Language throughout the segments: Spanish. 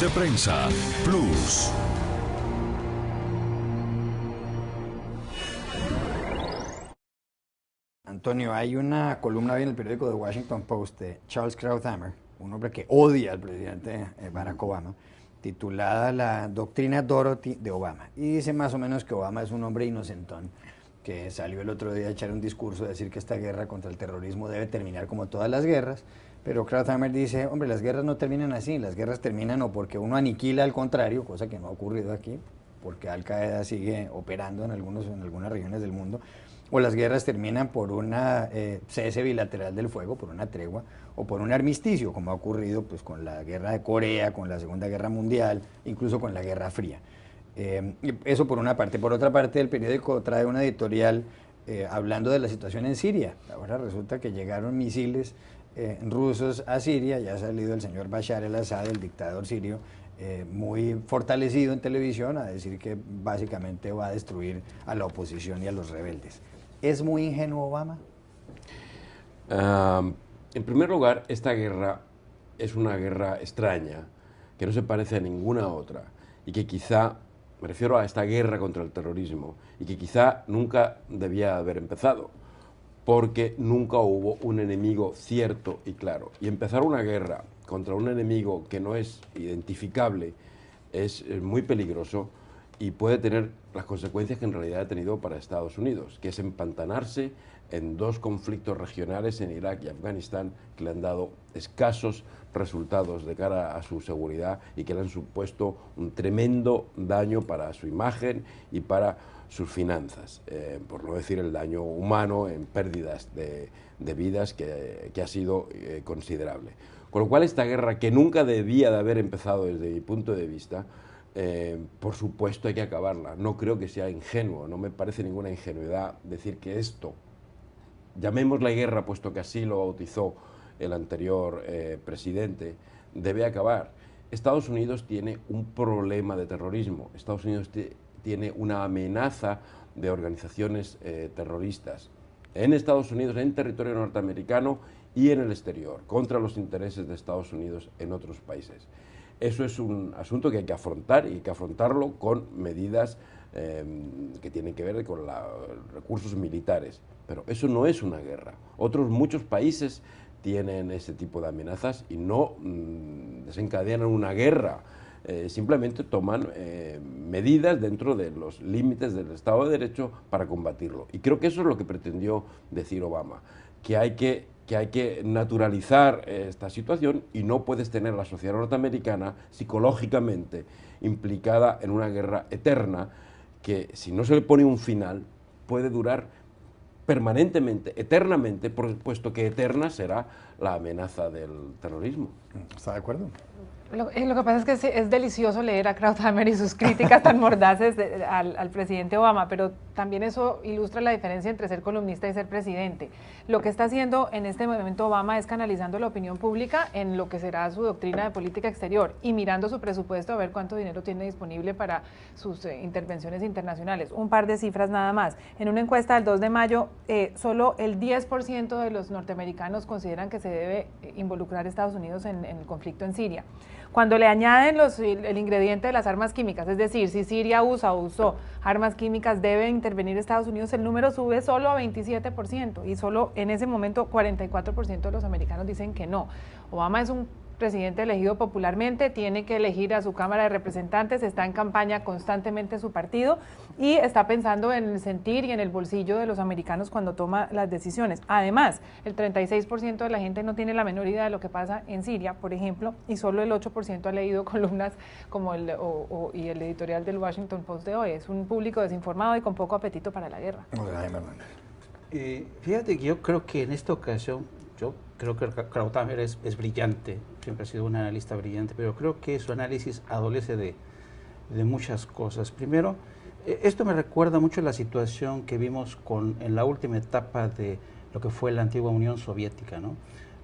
de Prensa Plus. Antonio, hay una columna hoy en el periódico The Washington Post de Charles Krauthammer, un hombre que odia al presidente Barack Obama, titulada La doctrina Dorothy de Obama. Y dice más o menos que Obama es un hombre inocentón, que salió el otro día a echar un discurso, a decir que esta guerra contra el terrorismo debe terminar como todas las guerras, pero Krauthammer dice, hombre, las guerras no terminan así, las guerras terminan o porque uno aniquila al contrario, cosa que no ha ocurrido aquí, porque Al Qaeda sigue operando en algunas regiones del mundo, o las guerras terminan por una cese bilateral del fuego, por una tregua, o por un armisticio, como ha ocurrido pues, con la guerra de Corea, con la Segunda Guerra Mundial, incluso con la Guerra Fría. Eso por una parte. Por otra parte, el periódico trae una editorial hablando de la situación en Siria. Ahora resulta que llegaron misiles rusos a Siria, ya ha salido el señor Bashar el-Assad, el dictador sirio, muy fortalecido en televisión, a decir que básicamente va a destruir a la oposición y a los rebeldes. ¿Es muy ingenuo Obama? En primer lugar, esta guerra es una guerra extraña, que no se parece a ninguna otra, y que quizá, me refiero a esta guerra contra el terrorismo, y que quizá nunca debía haber empezado, porque nunca hubo un enemigo cierto y claro. Y empezar una guerra contra un enemigo que no es identificable es muy peligroso y puede tener las consecuencias que en realidad ha tenido para Estados Unidos, que es empantanarse en dos conflictos regionales en Irak y Afganistán que le han dado escasos resultados de cara a su seguridad y que le han supuesto un tremendo daño para su imagen y para sus finanzas, por no decir el daño humano en pérdidas de vidas que ha sido considerable. Con lo cual esta guerra, que nunca debía de haber empezado desde mi punto de vista, por supuesto hay que acabarla. No creo que sea ingenuo, no me parece ninguna ingenuidad decir que esto, llamémosla guerra, puesto que así lo bautizó el anterior presidente, debe acabar. Estados Unidos tiene un problema de terrorismo, Estados Unidos tiene una amenaza de organizaciones terroristas en Estados Unidos, en territorio norteamericano y en el exterior, contra los intereses de Estados Unidos en otros países. Eso es un asunto que hay que afrontar y hay que afrontarlo con medidas que tienen que ver con los recursos militares. Pero eso no es una guerra. Otros muchos países tienen ese tipo de amenazas y no desencadenan una guerra. Simplemente toman medidas dentro de los límites del Estado de Derecho para combatirlo. Y creo que eso es lo que pretendió decir Obama, que hay que naturalizar esta situación y no puedes tener a la sociedad norteamericana psicológicamente implicada en una guerra eterna que, si no se le pone un final, puede durar permanentemente, eternamente, puesto que eterna será la amenaza del terrorismo. ¿Está de acuerdo? Lo que pasa es que es delicioso leer a Krauthammer y sus críticas tan mordaces al presidente Obama, pero también eso ilustra la diferencia entre ser columnista y ser presidente. Lo que está haciendo en este momento Obama es canalizando la opinión pública en lo que será su doctrina de política exterior y mirando su presupuesto a ver cuánto dinero tiene disponible para sus intervenciones internacionales. Un par de cifras nada más. En una encuesta del 2 de mayo, solo el 10% de los norteamericanos consideran que se debe involucrar a Estados Unidos en el conflicto en Siria. Cuando le añaden el ingrediente de las armas químicas, es decir, si Siria usa o usó armas químicas, debe intervenir Estados Unidos, el número sube solo a 27% y solo en ese momento 44% de los americanos dicen que no. Obama es un presidente elegido popularmente, tiene que elegir a su Cámara de Representantes, está en campaña constantemente su partido y está pensando en el sentir y en el bolsillo de los americanos cuando toma las decisiones. Además, el 36% de la gente no tiene la menor idea de lo que pasa en Siria, por ejemplo, y solo el 8% ha leído columnas como y el editorial del Washington Post de hoy. Es un público desinformado y con poco apetito para la guerra. Fíjate que yo creo que en esta ocasión, yo creo que Krauthammer es brillante, siempre ha sido un analista brillante, pero creo que su análisis adolece de muchas cosas. Primero, esto me recuerda mucho la situación que vimos en la última etapa de lo que fue la antigua Unión Soviética, ¿no?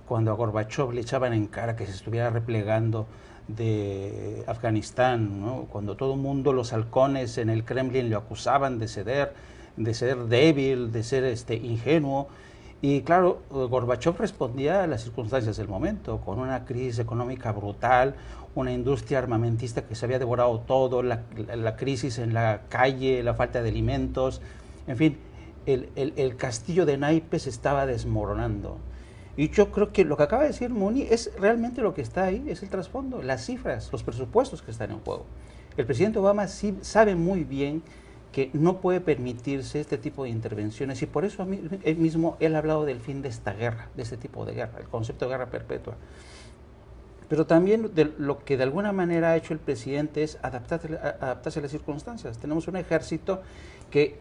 Cuando a Gorbachev le echaban en cara que se estuviera replegando de Afganistán, ¿no? Cuando todo el mundo, los halcones en el Kremlin lo acusaban de ser débil, de ser ingenuo. Y claro, Gorbachev respondía a las circunstancias del momento, con una crisis económica brutal, una industria armamentista que se había devorado todo, la crisis en la calle, la falta de alimentos, en fin, el castillo de naipes estaba desmoronando. Y yo creo que lo que acaba de decir Muni es realmente lo que está ahí, es el trasfondo, las cifras, los presupuestos que están en juego. El presidente Obama sí sabe muy bien que no puede permitirse este tipo de intervenciones y por eso él mismo él ha hablado del fin de esta guerra, de este tipo de guerra, el concepto de guerra perpetua. Pero también lo que de alguna manera ha hecho el presidente es adaptarse a las circunstancias. Tenemos un ejército que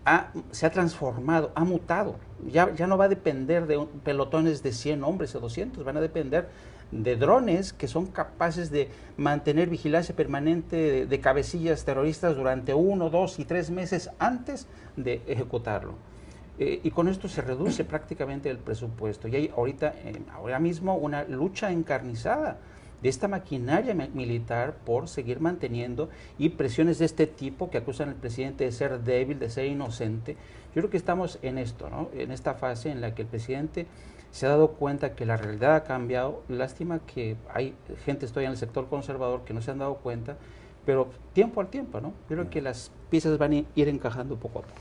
se ha transformado, ha mutado. Ya no va a depender de pelotones de 100 hombres o 200, van a depender de drones que son capaces de mantener vigilancia permanente de cabecillas terroristas durante 1, 2 y 3 meses antes de ejecutarlo. Y con esto se reduce prácticamente el presupuesto. Y hay ahora mismo una lucha encarnizada de esta maquinaria militar por seguir manteniendo y presiones de este tipo que acusan al presidente de ser débil, de ser inocente. Yo creo que estamos en esto, ¿no? En esta fase en la que el presidente se ha dado cuenta que la realidad ha cambiado. Lástima que hay gente todavía en el sector conservador que no se han dado cuenta, pero tiempo al tiempo, ¿no? Yo creo que las piezas van a ir encajando poco a poco.